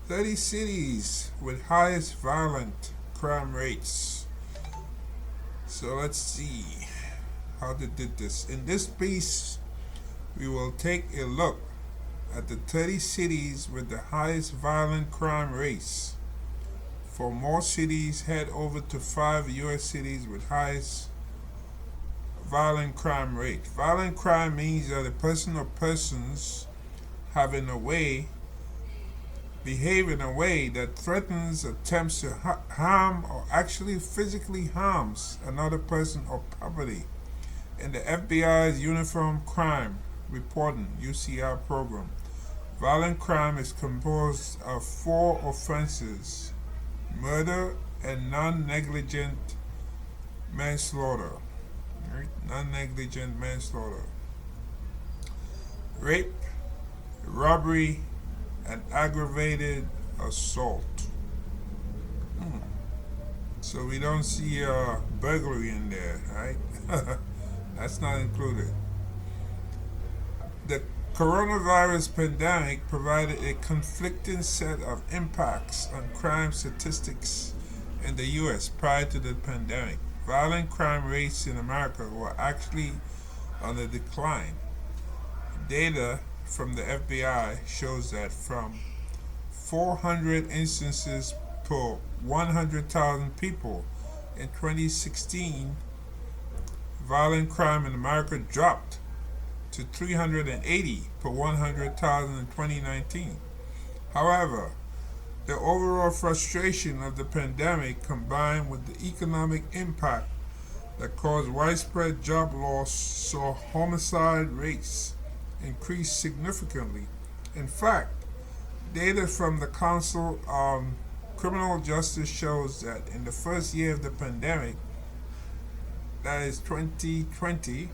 30 cities with highest violent crime rates. So let's see how they did this. In this piece, we will take a look at the 30 cities with the highest violent crime rates. For more cities, head over to 5 U.S. cities with highest violent crime rate. Violent crime means that a person or persons have in a way behave in a way that threatens, attempts to harm, or actually physically harms another person or property. In the FBI's Uniform Crime Reporting (UCR) program, violent crime is composed of 4 offenses: murder and non-negligent manslaughter. Right? Non-negligent manslaughter, rape, robbery, and aggravated assault. So we don't see burglary in there, right? That's not included. The coronavirus pandemic provided a conflicting set of impacts on crime statistics in the U.S. prior to the pandemic. Violent crime rates in America were actually on the decline. Data from the FBI shows that from 400 instances per 100,000 people in 2016, violent crime in America dropped to 380 per 100,000 in 2019. However, the overall frustration of the pandemic combined with the economic impact that caused widespread job loss saw homicide rates increase significantly. In fact, data from the Council on Criminal Justice shows that in the first year of the pandemic, that is 2020,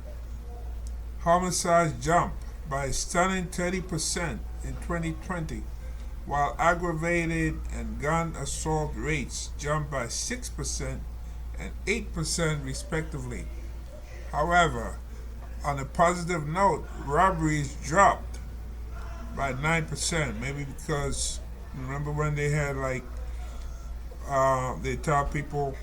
homicides jumped by a stunning 30% in 2020, while aggravated and gun assault rates jumped by 6% and 8% respectively. However, on a positive note, robberies dropped by 9%, maybe because remember when they had they tell people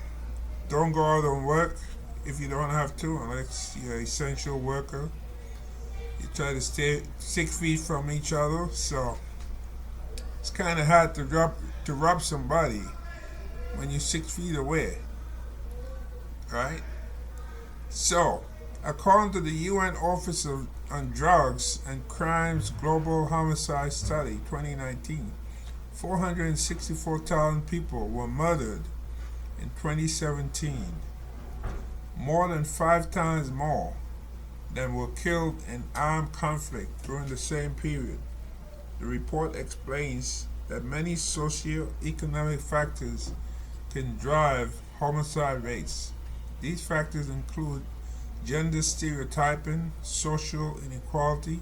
don't go out and work if you don't have to, unless you're an essential worker. You try to stay 6 feet from each other, so it's kind of hard to rob somebody when you're 6 feet away, right? So, according to the UN Office on Drugs and Crimes Global Homicide Study 2019, 464,000 people were murdered in 2017, more than 5 times more than were killed in armed conflict during the same period. The report explains that many socio-economic factors can drive homicide rates. These factors include gender stereotyping, social inequality,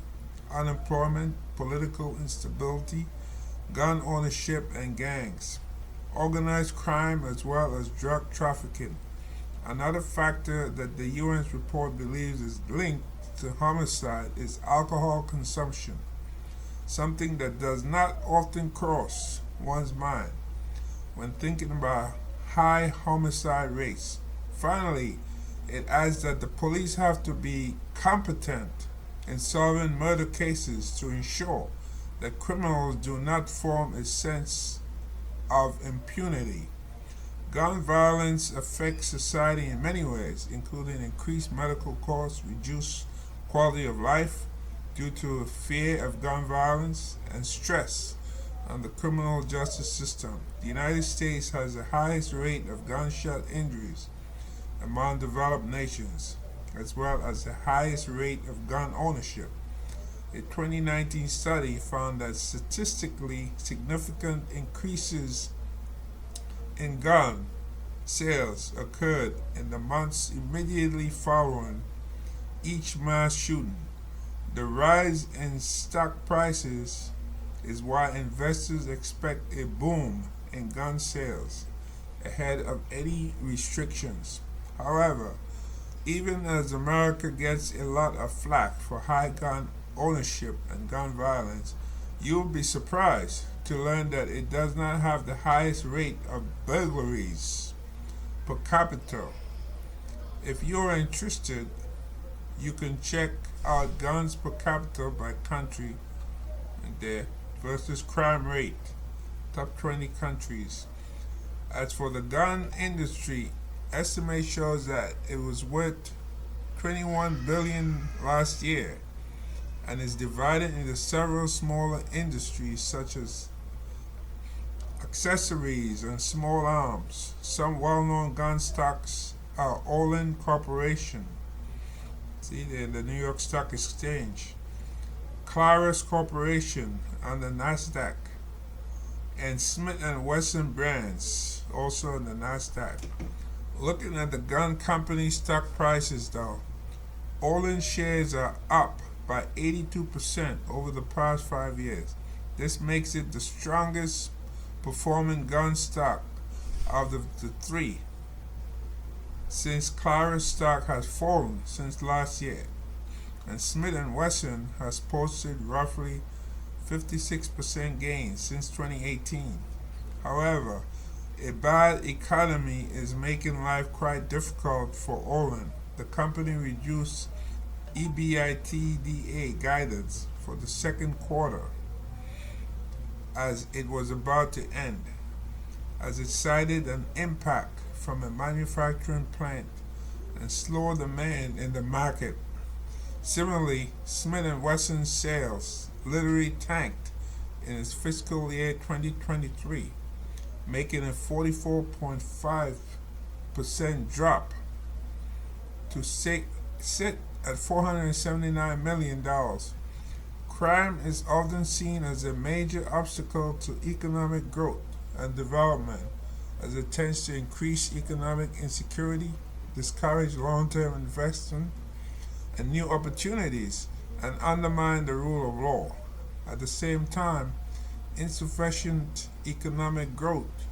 unemployment, political instability, gun ownership and gangs, organized crime, as well as drug trafficking. Another factor that the UN's report believes is linked to homicide is alcohol consumption, something that does not often cross one's mind when thinking about high homicide rates. Finally, it adds that the police have to be competent in solving murder cases to ensure that criminals do not form a sense of impunity. Gun violence affects society in many ways, including increased medical costs, reduced quality of life due to fear of gun violence, and stress on the criminal justice system. The United States has the highest rate of gunshot injuries among developed nations, as well as the highest rate of gun ownership. A 2019 study found that statistically significant increases in gun sales occurred in the months immediately following each mass shooting. The rise in stock prices is why investors expect a boom in gun sales ahead of any restrictions. However, even as America gets a lot of flack for high gun ownership and gun violence, You'll be surprised to learn that it does not have the highest rate of burglaries per capita. If you're interested, you can check out guns per capita by country there versus crime rate, top 20 countries. As for the gun industry, estimate shows that it was worth 21 billion last year and is divided into several smaller industries such as accessories and small arms. Some well-known gun stocks are Olin Corporation, see there, the New York Stock Exchange, Claris Corporation on the Nasdaq, and Smith and Wesson brands also on the Nasdaq. Looking at the gun company stock prices though, Olin shares are up by 82% over the past 5 years. This makes it the strongest performing gun stock of the three, since Claris stock has fallen since last year, and Smith and Wesson has posted roughly 56% gains since 2018. However, a bad economy is making life quite difficult for Olin. The company reduced EBITDA guidance for the second quarter as it was about to end, as it cited an impact from a manufacturing plant and slower demand in the market. Similarly, Smith and Wesson's sales literally tanked in its fiscal year 2023, making a 44.5% drop to sit at $479 million. Crime is often seen as a major obstacle to economic growth and development, as it tends to increase economic insecurity, discourage long-term investment and new opportunities, and undermine the rule of law. At the same time, insufficient economic growth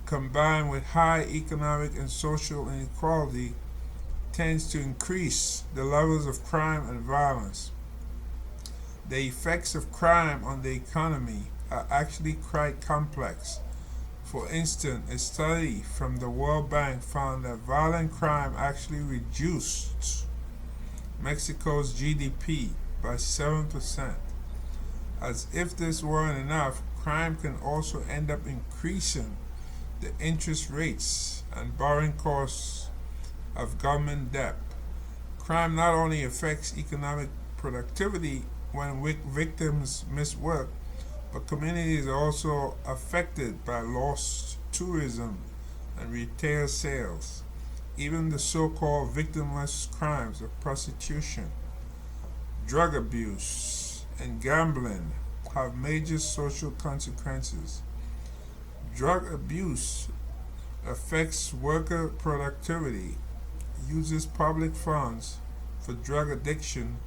combined with high economic and social inequality tends to increase the levels of crime and violence. The effects of crime on the economy are actually quite complex. For instance, a study from the World Bank found that violent crime actually reduced Mexico's GDP by 7%. As if this weren't enough, crime can also end up increasing the interest rates and borrowing costs of government debt. Crime not only affects economic productivity when victims miss work, but communities are also affected by lost tourism and retail sales. Even the so-called victimless crimes of prostitution, drug abuse, and gambling have major social consequences. Drug abuse affects worker productivity, uses public funds for drug addiction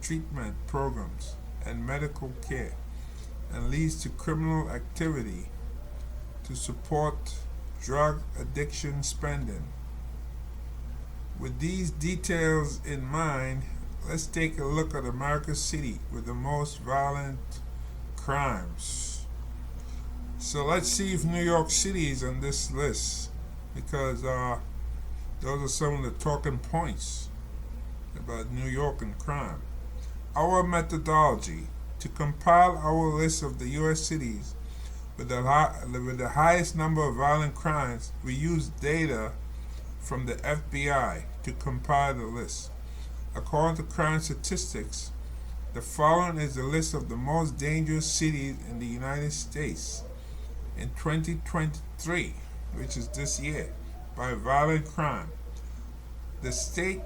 treatment programs and medical care, and leads to criminal activity to support drug addiction spending. With these details in mind, let's take a look at America's city with the most violent crimes. So let's see if New York City is on this list, because those are some of the talking points about New York and crime. Our methodology: to compile our list of the U.S. cities with the highest number of violent crimes, we use data from the FBI to compile the list. According to crime statistics, the following is the list of the most dangerous cities in the United States in 2023, which is this year, by violent crime. The state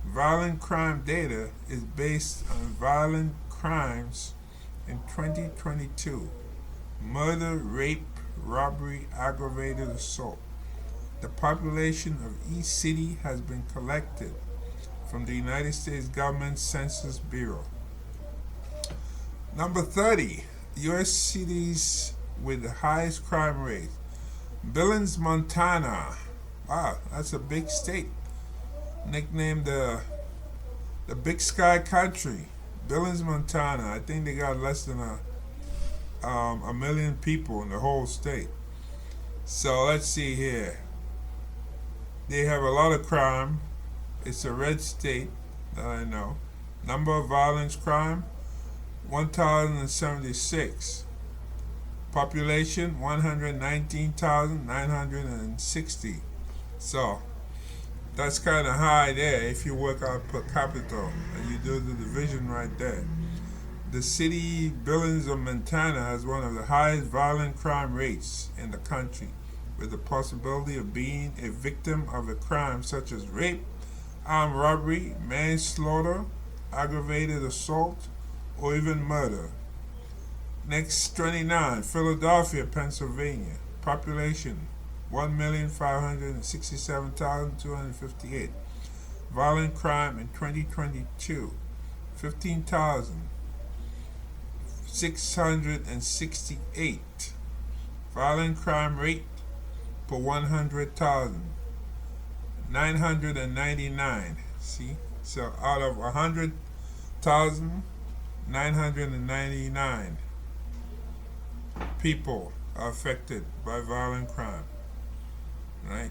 violent crime data is based on violent crimes in 2022: murder, rape, robbery, aggravated assault. The population of each city has been collected from the United States Government Census Bureau. Number 30, U.S. cities with the highest crime rate. Billings, Montana. Wow, that's a big state. Nicknamed the Big Sky Country. Billings, Montana. I think they got less than a million people in the whole state. So let's see here. They have a lot of crime. It's a red state that I know. Number of violence crime 1,076. Population 119,960. So that's kind of high there if you work out per capita and you do the division right there. The city Billings of Montana has one of the highest violent crime rates in the country, with the possibility of being a victim of a crime such as rape, armed robbery, manslaughter, aggravated assault, or even murder. Next, 29, Philadelphia, Pennsylvania. Population 1,567,258. Violent crime in 2022 15,668. Violent crime rate per 100,000 999. See? So out of 100,000, 999 people are affected by violent crime. Right?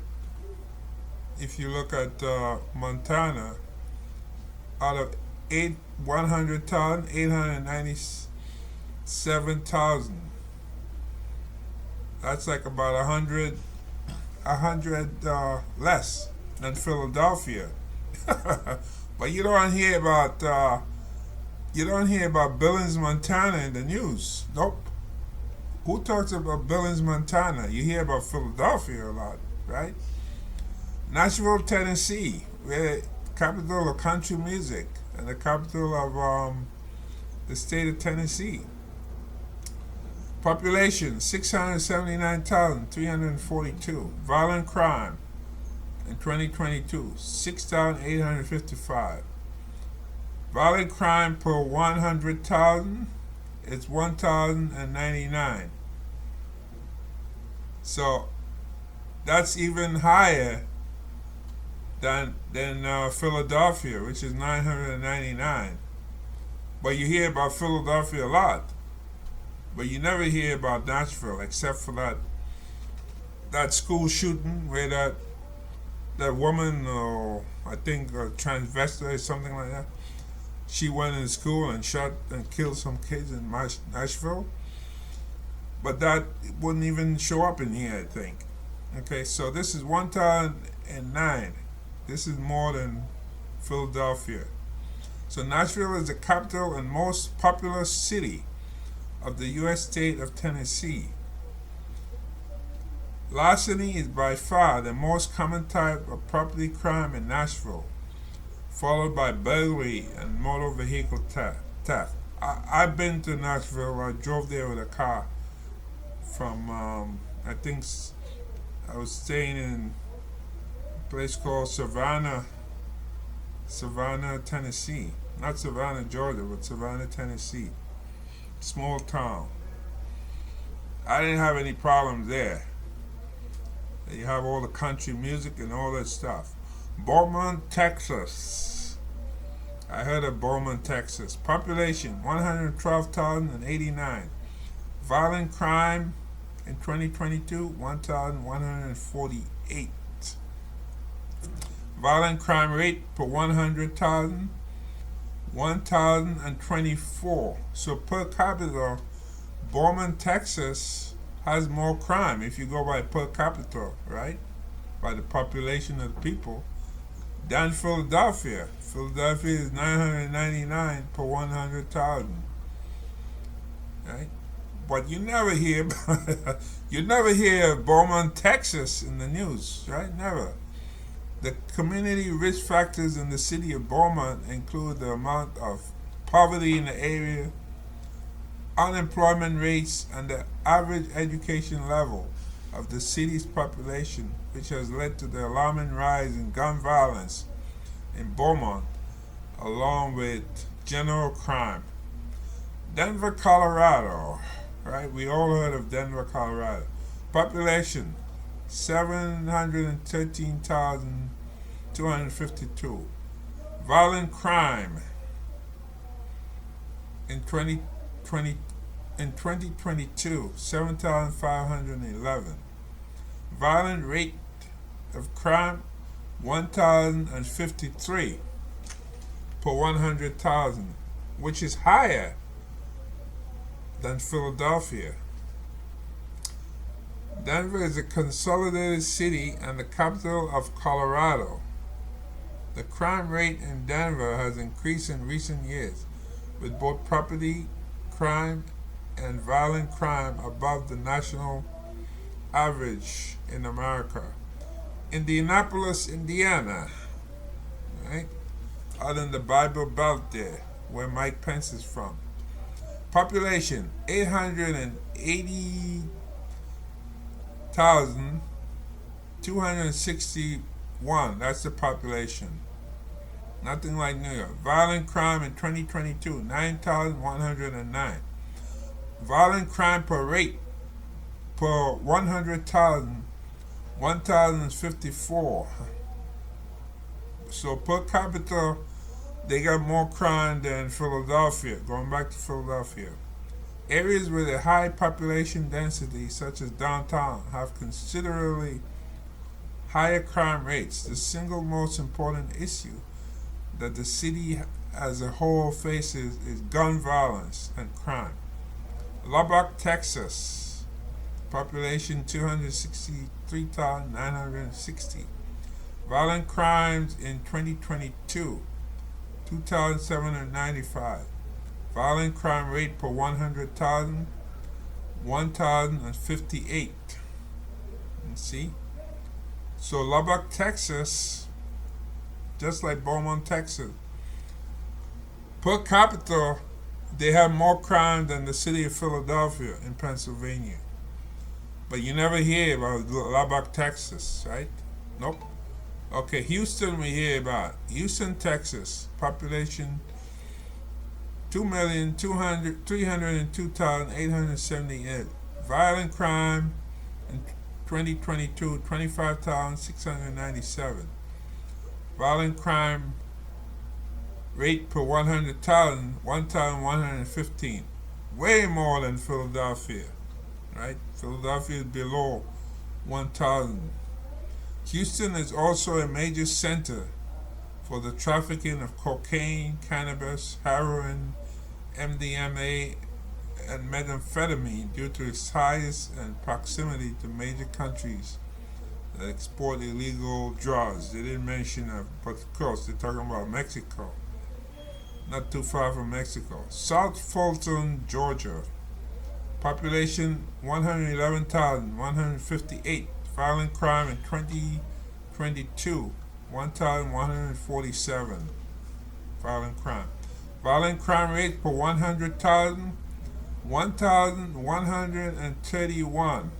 If you look at Montana, out of 100,000, 897,000. That's like about 100 less than Philadelphia. But you don't hear about Billings, Montana in the news. Nope. Who talks about Billings, Montana? You hear about Philadelphia a lot, right? Nashville, Tennessee, we're the capital of country music and the capital of the state of Tennessee. Population 679,342. Violent crime in 2022 6,855. Violent crime per 100,000 is 1,099. So that's even higher than Philadelphia, which is 999. But you hear about Philadelphia a lot, but you never hear about Nashville, except for that school shooting where that woman, I think a transvestite or something like that, she went in school and shot and killed some kids in Nashville. But that wouldn't even show up in here, I think. Okay, so this is 1,009. This is more than Philadelphia. So Nashville is the capital and most populous city of the U.S. state of Tennessee. Larceny is by far the most common type of property crime in Nashville, followed by burglary and motor vehicle theft. I've been to Nashville. I drove there with a car from, I think I was staying in a place called Savannah, Tennessee. Not Savannah, Georgia, but Savannah, Tennessee. Small town. I didn't have any problems there. You have all the country music and all that stuff. Beaumont, Texas. I heard of Beaumont, Texas. Population 112,089. Violent crime in 2022 1,148. Violent crime rate per 100,000 1,024. So per capita, Beaumont, Texas has more crime if you go by per capita, right? By the population of the people, than Philadelphia. Philadelphia is 999 per 100,000, right? But you never hear Beaumont, Texas in the news, right? Never. The community risk factors in the city of Beaumont include the amount of poverty in the area, unemployment rates, and the average education level of the city's population, which has led to the alarming rise in gun violence in Beaumont, along with general crime. Denver, Colorado, right? We all heard of Denver, Colorado. Population in 2022, 7,511. Violent rate of crime, 1,053 per 100,000, which is higher than Philadelphia. Denver is a consolidated city and the capital of Colorado. The crime rate in Denver has increased in recent years, with both property crime and violent crime above the national average in America. Indianapolis, Indiana, right? Out in the Bible Belt there, where Mike Pence is from. Population 880,261. That's the population. Nothing like New York. Violent crime in 2022, 9,109. Violent crime per rate per 100,000, 1,054. So per capita, they got more crime than Philadelphia. Going back to Philadelphia. Areas with a high population density, such as downtown, have considerably higher crime rates. The single most important issue that the city as a whole faces is gun violence and crime. Lubbock, Texas, population 263,960. Violent crimes in 2022, 2,795. Violent crime rate per 100,000, 1,058. And see? So Lubbock, Texas, just like Beaumont, Texas, per capita, they have more crime than the city of Philadelphia in Pennsylvania. But you never hear about Lubbock, Texas, right? Nope. Okay, Houston we hear about. Houston, Texas, population 2,302,878. Violent crime in 2022, 25,697. Violent crime rate per 100,000, 1,115. Way more than Philadelphia, right? Philadelphia is below 1,000. Houston is also a major center for the trafficking of cocaine, cannabis, heroin, MDMA, and methamphetamine due to its size and proximity to major countries that export illegal drugs. They didn't mention that, but of course they're talking about Mexico. Not too far from Mexico. South Fulton, Georgia. Population 111,158. Violent crime in 2022, 1,147. Violent crime. Violent crime rate per 100,000, 1,131,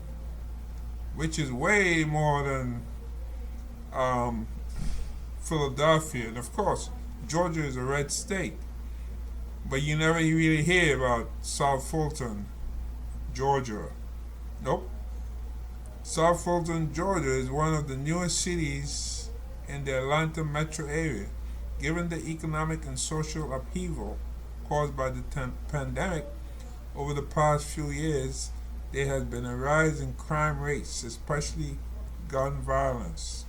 which is way more than Philadelphia. And of course, Georgia is a red state, but you never really hear about South Fulton, Georgia. Nope. South Fulton, Georgia is one of the newest cities in the Atlanta metro area. Given the economic and social upheaval caused by the pandemic over the past few years, there has been a rise in crime rates, especially gun violence.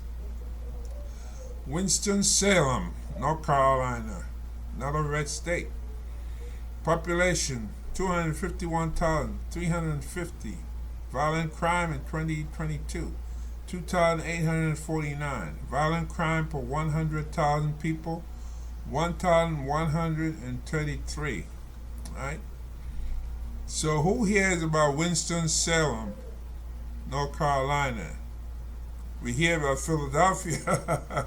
Winston-Salem, North Carolina, another red state. Population 251,350. Violent crime in 2022, 2,849. Violent crime per 100,000 people, 1,133. Right? So who hears about Winston-Salem, North Carolina? We hear about Philadelphia.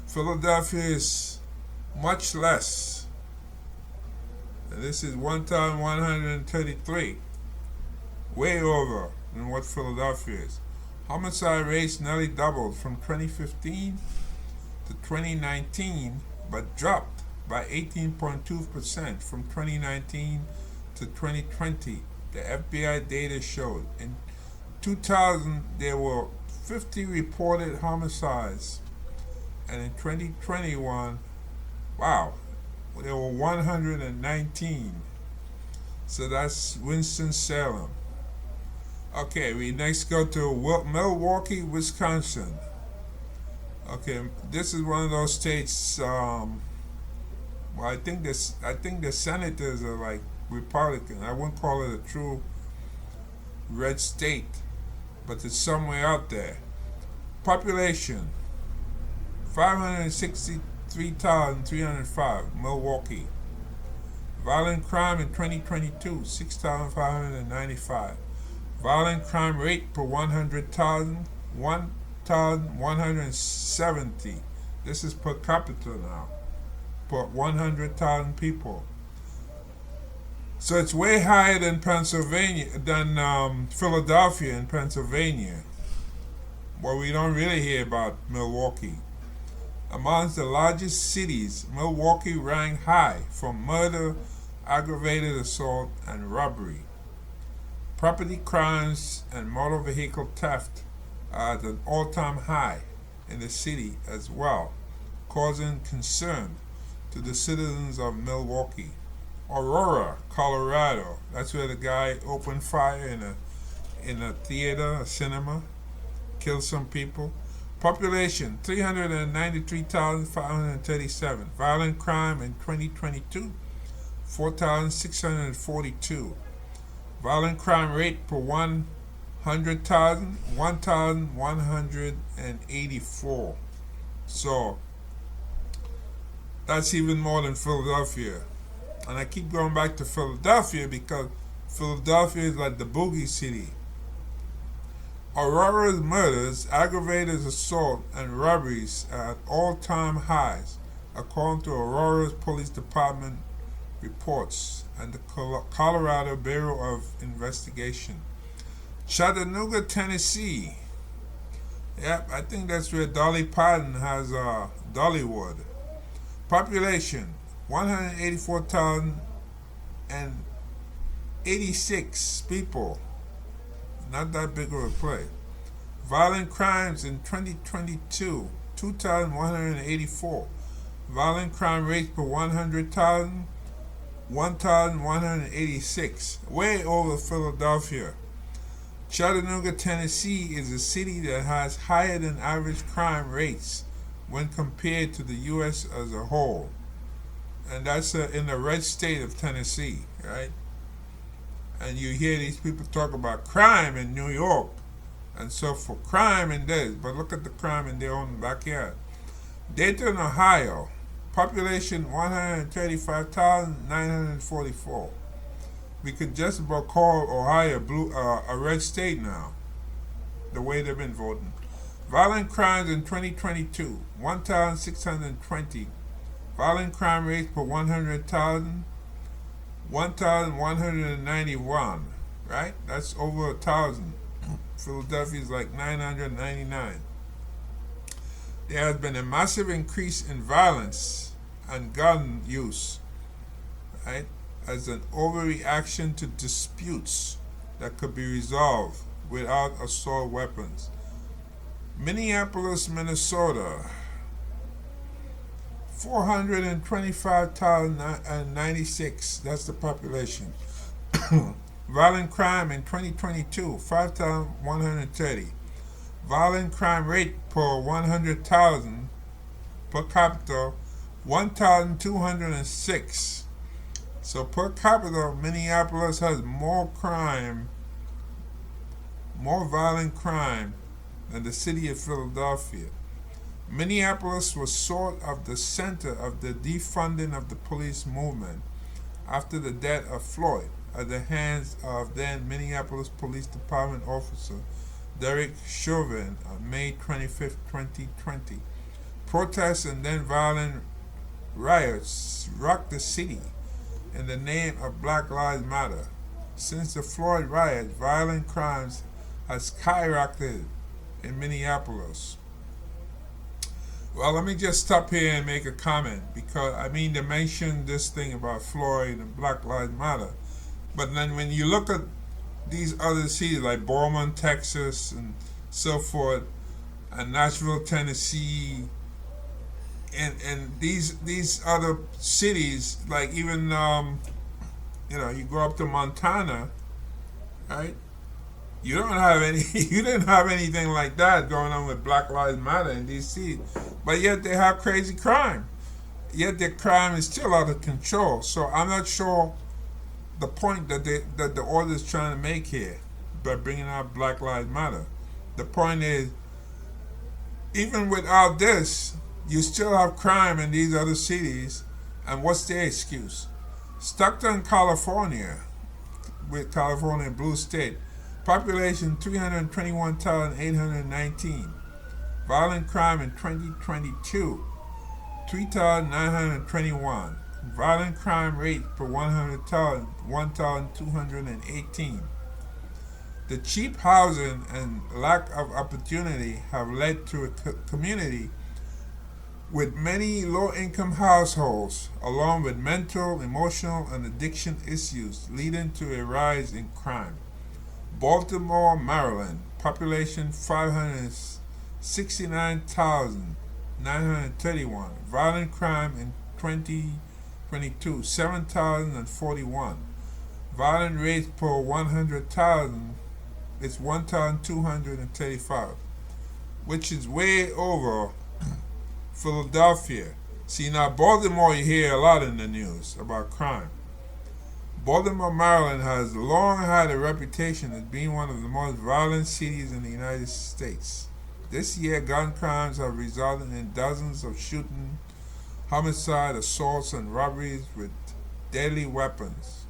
Philadelphia is much less. And this is 1,133. Way over than what Philadelphia is. Homicide rates nearly doubled from 2015 to 2019, but dropped by 18.2% from 2019 to 2020. The FBI data showed in 2000 there were 50 reported homicides, and in 2021, wow, there were 119. So that's Winston-Salem. Okay, we next go to Milwaukee, Wisconsin. Okay, this is one of those states. Well, I think the senators are like Republican. I wouldn't call it a true red state, but it's somewhere out there. Population 563,305. Milwaukee. Violent crime in 2022 6,595. Violent crime rate per 100,000 1,170. This is per capita now, per 100,000 people. So it's way higher than Philadelphia and Pennsylvania. Well, we don't really hear about Milwaukee. Amongst the largest cities, Milwaukee ranked high for murder, aggravated assault, and robbery. Property crimes and motor vehicle theft are at an all-time high in the city as well, causing concern to the citizens of Milwaukee. Aurora, Colorado. That's where the guy opened fire in a theater, a cinema, killed some people. Population 393,537. Violent crime in 2022 4,642. Violent crime rate per 100,000 1,184. So that's even more than Philadelphia. And I keep going back to Philadelphia because Philadelphia is like the boogie city. Aurora's murders, aggravated assault, and robberies are at all-time highs, according to Aurora's Police Department reports and the Colorado Bureau of Investigation. Chattanooga, Tennessee. Yep, I think that's where Dolly Parton has Dollywood. Population 184,086 people. Not that big of a place. Violent crimes in 2022 2,184. Violent crime rate per 100,000 1,186. Way over Philadelphia. Chattanooga, Tennessee is a city that has higher than average crime rates when compared to the U.S. as a whole. And that's in the red state of Tennessee, right? And you hear these people talk about crime in New York and so for crime in this, but look at the crime in their own backyard. Dayton, Ohio. Population 135,944. We could just about call Ohio a red state now, the way they've been voting. Violent crimes in 2022 1,620. Violent crime rate per 100,000 1,191. Right? That's over 1,000. Philadelphia is like 999. There has been a massive increase in violence and gun use, right, as an overreaction to disputes that could be resolved without assault weapons. Minneapolis, Minnesota, 425,096. That's the population. Violent crime in 2022, 5,130. Violent crime rate per 100,000 per capita, 1,206. So per capita, Minneapolis has more crime, more violent crime than the city of Philadelphia. Minneapolis was sort of the center of the defunding of the police movement after the death of Floyd at the hands of then Minneapolis Police Department officer Derek Chauvin on May 25, 2020. Protests and then violent riots rocked the city in the name of Black Lives Matter. Since the Floyd riot, violent crimes have skyrocketed in Minneapolis. Well, let me just stop here and make a comment because they mentioned this thing about Floyd and Black Lives Matter, but then when you look at these other cities like Beaumont, Texas, and so forth, and Nashville, Tennessee, and these other cities like even You go up to Montana, right? You don't have any. You didn't have anything like that going on with Black Lives Matter in D.C. But yet they have crazy crime. Yet the crime is still out of control. So I'm not sure the point that the order is trying to make here by bringing out Black Lives Matter. The point is, even without this, you still have crime in these other cities. And what's their excuse? Stockton, California, with California blue state, population 321,819. Violent crime in 2022, 3,921. Violent crime rate per 100,000, 1,218. The cheap housing and lack of opportunity have led to a community with many low-income households, along with mental, emotional, and addiction issues, leading to a rise in crime. Baltimore, Maryland, population 569,931. Violent crime in 2022, 7,041. Violent rate per 100,000 is 1,235, which is way over Philadelphia. See, now Baltimore, you hear a lot in the news about crime. Baltimore, Maryland has long had a reputation as being one of the most violent cities in the United States. This year, gun crimes have resulted in dozens of shootings, homicide, assaults, and robberies with deadly weapons.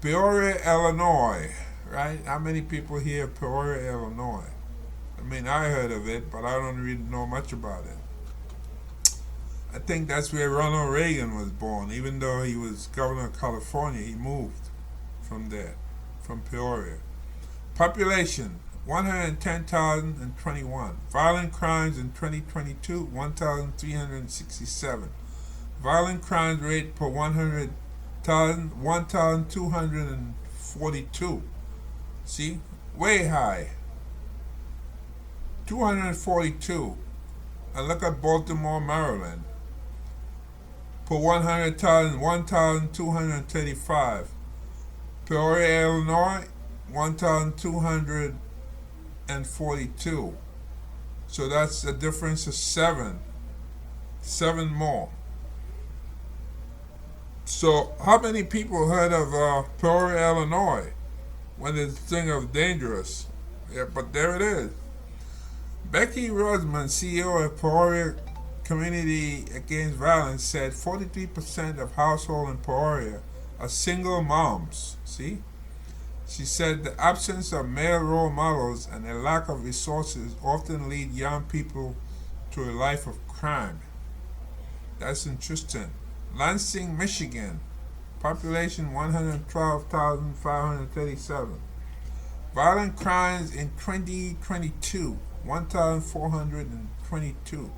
Peoria, Illinois, right? How many people here Peoria, Illinois? I mean, I heard of it, but I don't really know much about it. I think that's where Ronald Reagan was born. Even though he was governor of California, he moved from there, from Peoria. Population 110,021. Violent crimes in 2022, 1,367. Violent crimes rate per 100,000, 1,242. See? Way high. 242. And look at Baltimore, Maryland. Per 100,000, 1,235. Peoria, Illinois, 1,242. So that's a difference of seven more. So how many people heard of Peoria, Illinois when they think of dangerous? Yeah, but there it is. Becky Rosman, CEO of Peoria Community Against Violence, said 43% of households in Peoria are single moms. See? She said the absence of male role models and a lack of resources often lead young people to a life of crime. That's interesting. Lansing, Michigan, population 112,537. Violent crimes in 2022, 1,422.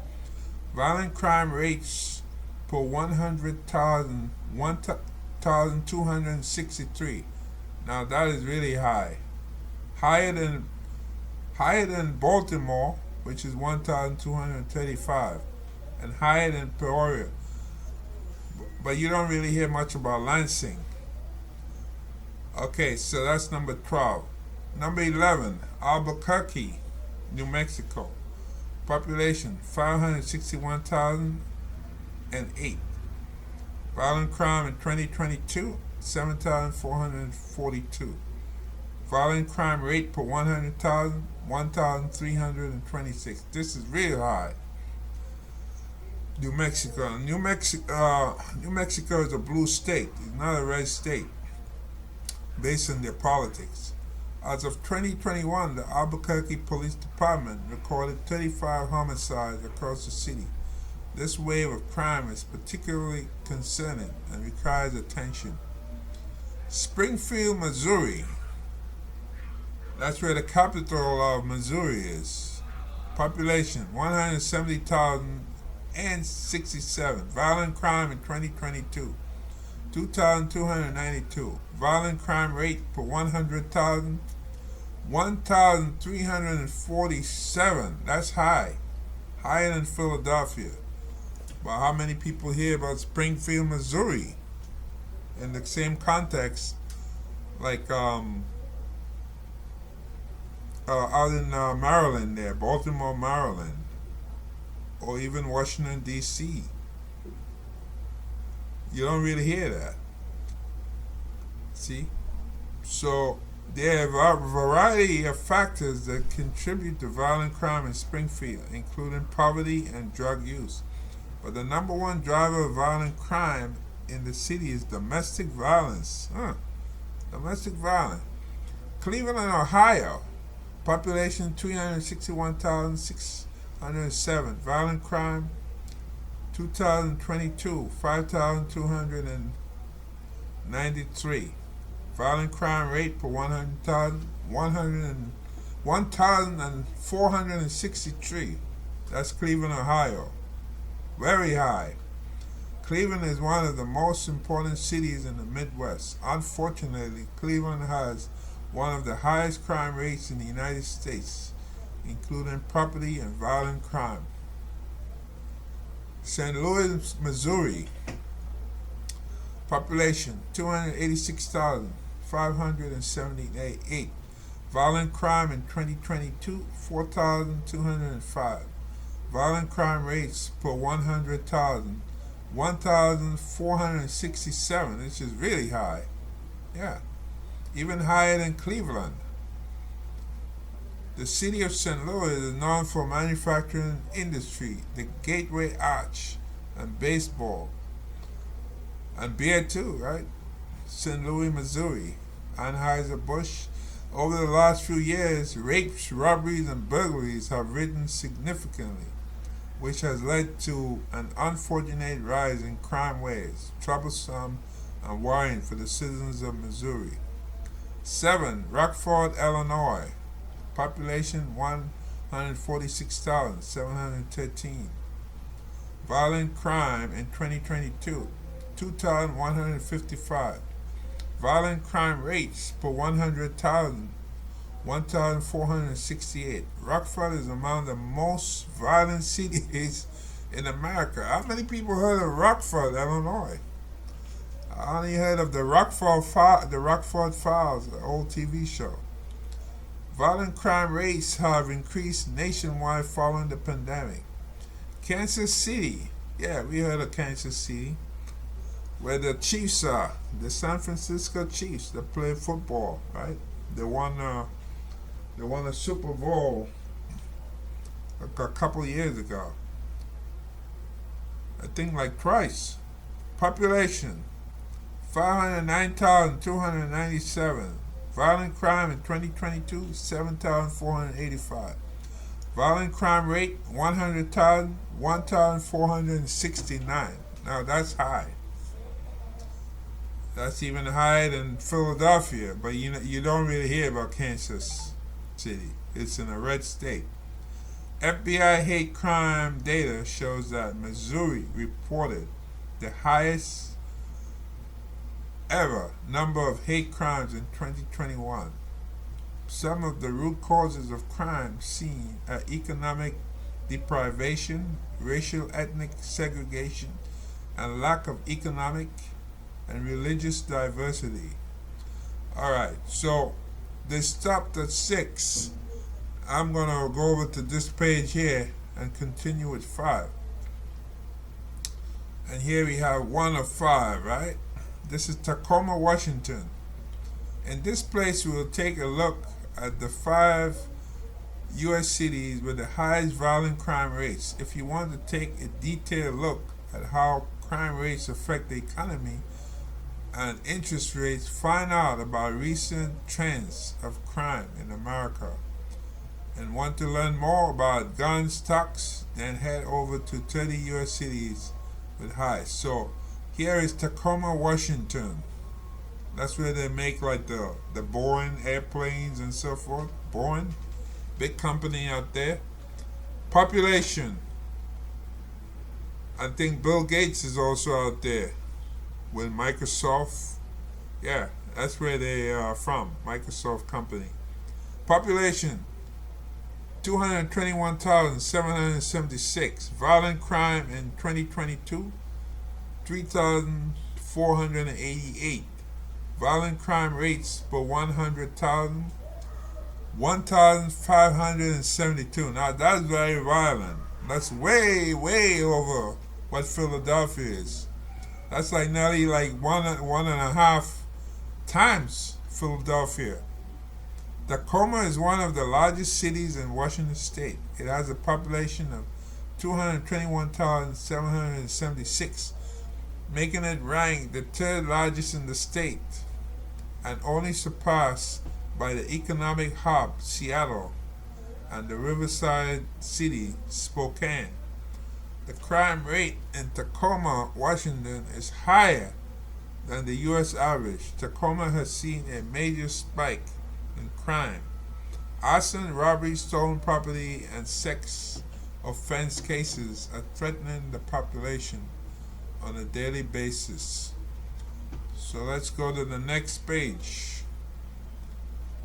Violent crime rates per 100,000, 1,263. Now that is really high. Higher than Baltimore, which is 1,235, and higher than Peoria. But you don't really hear much about Lansing. Okay, so that's number 12. Number 11, Albuquerque, New Mexico. Population 561,008. Violent crime in 2022, 7,442. Violent crime rate per 100,000, 1,326. This is real high. New Mexico. New Mexico is a blue state. It's not a red state, based on their politics. As of 2021, the Albuquerque Police Department recorded 35 homicides across the city. This wave of crime is particularly concerning and requires attention. Springfield, Missouri. That's where the capital of Missouri is. Population 170,067. Violent crime in 2022, 2,292. Violent crime rate per 100,000, 1,347. That's high. Higher than Philadelphia. But how many people hear about Springfield, Missouri? in the same context, like out in Maryland, there, Baltimore, Maryland, or even Washington D.C. You don't really hear that. See, so there are a variety of factors that contribute to violent crime in Springfield, including poverty and drug use. But the number one driver of violent crime in the city is domestic violence. Domestic violence. Cleveland, Ohio, population 361,607. Violent crime 2022 5,293. Violent crime rate per 100,000 1,463. That's Cleveland, Ohio. Very high. Cleveland is one of the most important cities in the Midwest. Unfortunately, Cleveland has one of the highest crime rates in the United States, including property and violent crime. St. Louis, Missouri, population 286,578. Violent crime in 2022 4,205. Violent crime rates per 100,000 1,467, which is really high. Yeah, even higher than Cleveland. The city of St. Louis is known for manufacturing industry, the Gateway Arch, and baseball, and beer too, right? St. Louis, Missouri, Anheuser-Busch. Over the last few years, rapes, robberies, and burglaries have risen significantly, which has led to an unfortunate rise in crime waves, troublesome and worrying for the citizens of Missouri. 7. Rockford, Illinois, population 146,713. Violent crime in 2022 2,155. Violent crime rates per 100,000 1,468. Rockford is among the most violent cities in America. How many people heard of Rockford, Illinois? I only heard of the Rockford Files, the old TV show. Violent crime rates have increased nationwide following the pandemic. Kansas City, yeah, we heard of Kansas City, where the Chiefs are, the San Francisco Chiefs that play football, right? They won a Super Bowl a couple of years ago. I think like twice. Population 509,297. Violent crime in 2022 7,485. Violent crime rate 100,000 1,469. Now that's high. That's even higher than Philadelphia, but you don't really hear about Kansas City. It's in a red state. FBI hate crime data shows that Missouri reported the highest ever number of hate crimes in 2021. Some of the root causes of crime seen are economic deprivation, racial ethnic segregation, and lack of economic and religious diversity. Alright, so they stopped at 6. I'm going to go over to this page here and continue with 5. And here we have 1 of 5, right? This is Tacoma, Washington. In this place, we will take a look at the 5 U.S. cities with the highest violent crime rates. If you want to take a detailed look at how crime rates affect the economy and interest rates, find out about recent trends of crime in America, and want to learn more about gun stocks, then head over to 30 U.S. cities with highs. So here is Tacoma, Washington. That's where they make like the Boeing airplanes and so forth. Boeing, big company out there. Population, I think Bill Gates is also out there with Microsoft. Yeah, that's where they are from, Microsoft company. Population 221,776. Violent crime in 2022 3,400 488. Violent crime rates per 100,000, 1,572. Now that's very violent. That's way, way over what Philadelphia is. That's like nearly like one and a half times Philadelphia. Tacoma is one of the largest cities in Washington State. It has a population of 221,776, making it rank the third largest in the state, and only surpassed by the economic hub Seattle and the riverside city Spokane. The crime rate in Tacoma, Washington is higher than the U.S. average. Tacoma has seen a major spike in crime. Arson, robbery, stolen property, and sex offense cases are threatening the population on a daily basis. So let's go to the next page.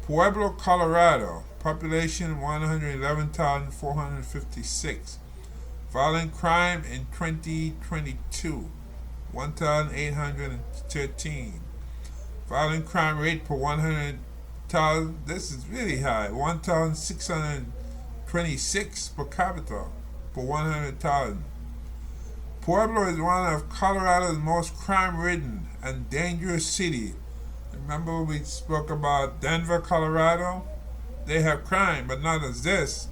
Pueblo, Colorado, population 111,456. Violent crime in 2022, 1,813. Violent crime rate per 100,000, this is really high, 1,626 per capita per 100,000. Pueblo is one of Colorado's most crime-ridden and dangerous cities. Remember we spoke about Denver, Colorado? They have crime, but not as this,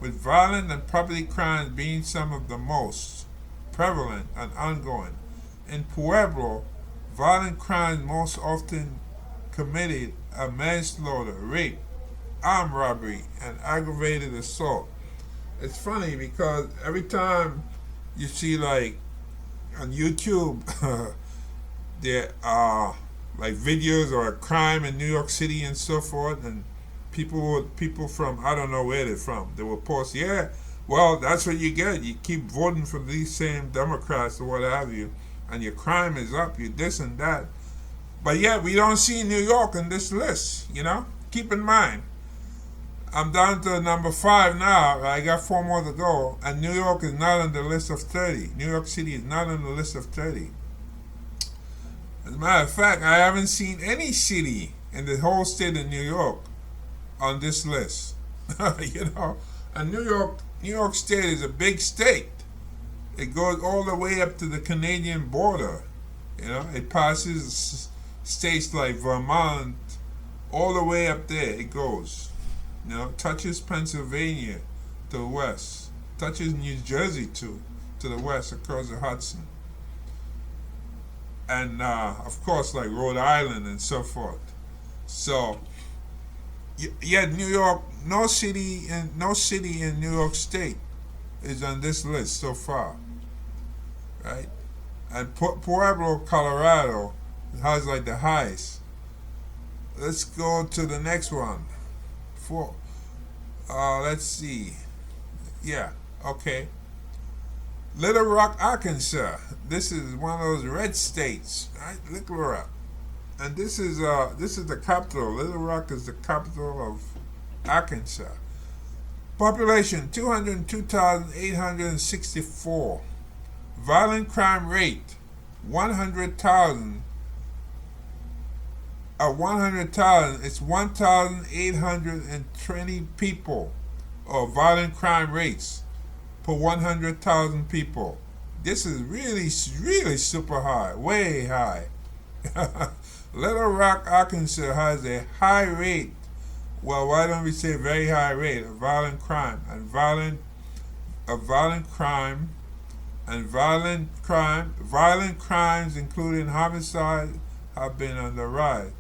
with violent and property crimes being some of the most prevalent and ongoing. In Pueblo, violent crimes most often committed are manslaughter, rape, armed robbery, and aggravated assault. It's funny because every time you see like on YouTube there are like videos or a crime in New York City and so forth, and people from I don't know where they're from, they will post, yeah, well that's what you get. You keep voting for these same Democrats or what have you, and your crime is up, you this and that. But yet we don't see New York in this list, you know? Keep in mind, I'm down to number 5 now. I got 4 more to go, and New York is not on the list of 30. New York City is not on the list of 30. As a matter of fact, I haven't seen any city in the whole state of New York on this list. You know, and New York State is a big state. It goes all the way up to the Canadian border. You know, it passes states like Vermont, all the way up there it goes. You know, touches Pennsylvania to the west, touches New Jersey to the west across the Hudson, and of course like Rhode Island and so forth. So yet New York, no city in New York State is on this list so far, right? And Pueblo, Colorado has like the highest. Let's go to the next one. Let's see. Yeah, okay. Little Rock, Arkansas. This is one of those red states, right? Little Rock, and this is the capital. Little Rock is the capital of Arkansas. Population 202,864. Violent crime rate 100,000. 100,000. It's 1,820 people, or violent crime rates per 100,000 people. This is really, really super high, way high. Little Rock, Arkansas has a high rate. Well, why don't we say very high rate of violent crime and violent crimes, including homicide, have been on the rise.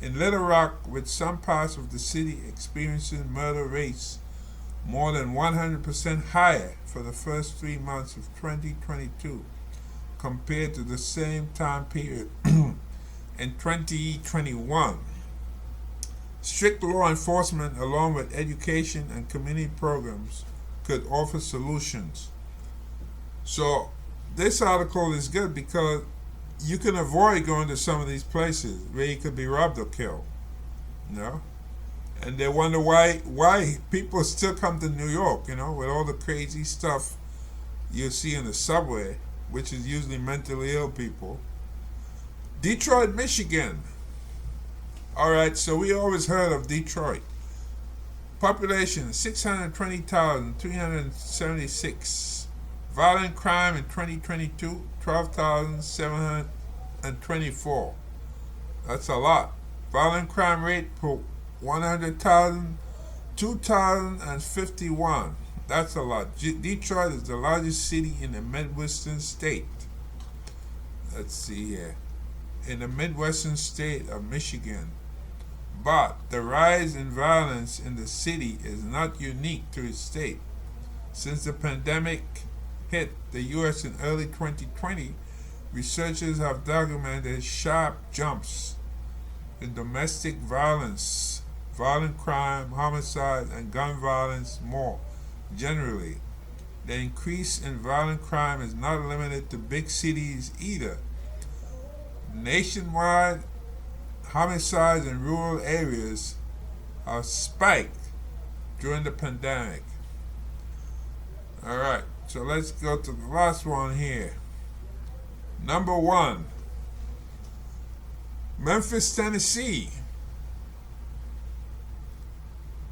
In Little Rock, with some parts of the city experiencing murder rates more than 100% higher for the first 3 months of 2022 compared to the same time period in 2021. Strict law enforcement, along with education and community programs, could offer solutions. So this article is good because you can avoid going to some of these places where you could be robbed or killed, you know? And they wonder why people still come to New York, you know, with all the crazy stuff you see in the subway, which is usually mentally ill people. Detroit, Michigan. Alright, so we always heard of Detroit. Population 620,376. Violent crime in 2022 12,724. That's a lot. Violent crime rate per 100,000 2,051. That's a lot. Detroit is the largest city in the Midwestern state. Let's see here. In the Midwestern state of Michigan. But the rise in violence in the city is not unique to its state. Since the pandemic hit the U.S. in early 2020, researchers have documented sharp jumps in domestic violence, violent crime, homicide, and gun violence more generally. The increase in violent crime is not limited to big cities either. Nationwide, homicides in rural areas have spiked during the pandemic. Alright, so let's go to the last one here. Number 1, Memphis, Tennessee.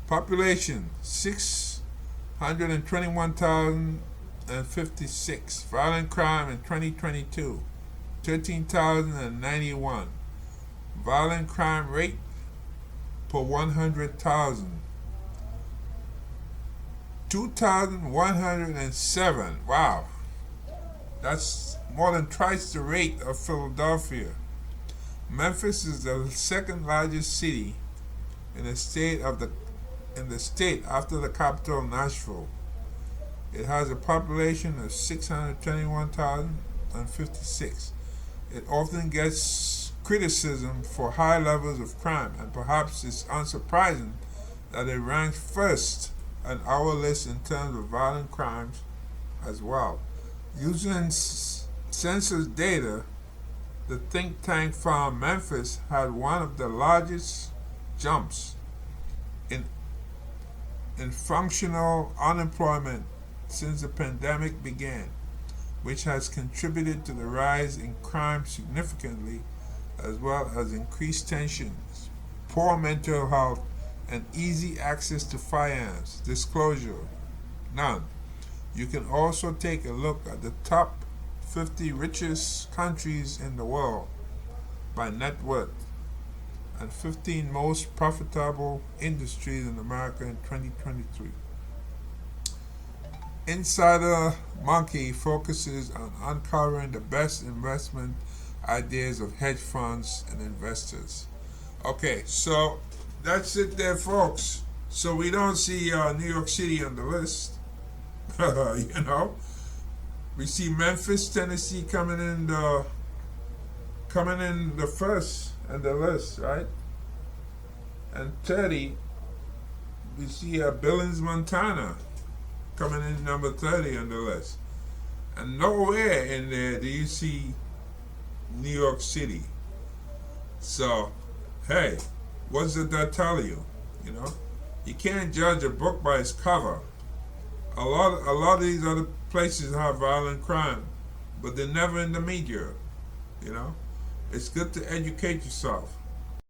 Population 621,056. Violent crime in 2022 13,091. Violent crime rate per 100,000 2,107. Wow, that's more than twice the rate of Philadelphia. Memphis is the second largest city in the state after the capital, Nashville. It has a population of 621,056. It often gets criticism for high levels of crime, and perhaps it's unsurprising that it ranks first on our list in terms of violent crimes as well. Using census data, the think tank found Memphis had one of the largest jumps in functional unemployment since the pandemic began, which has contributed to the rise in crime significantly, as well as increased tensions, poor mental health, and easy access to firearms. Disclosure: none. You can also take a look at the top 50 richest countries in the world by net worth and 15 most profitable industries in America in 2023. Insider Monkey focuses on uncovering the best investment ideas of hedge funds and investors. Okay, so that's it there, folks. So we don't see New York City on the list. We see Memphis, Tennessee coming in the first on the list, right? And 30, we see Billings, Montana coming in number 30 on the list. And nowhere in there do you see New York City. So, hey, what does that tell you? You can't judge a book by its cover. A lot of these other places have violent crime, but they're never in the media. It's good to educate yourself.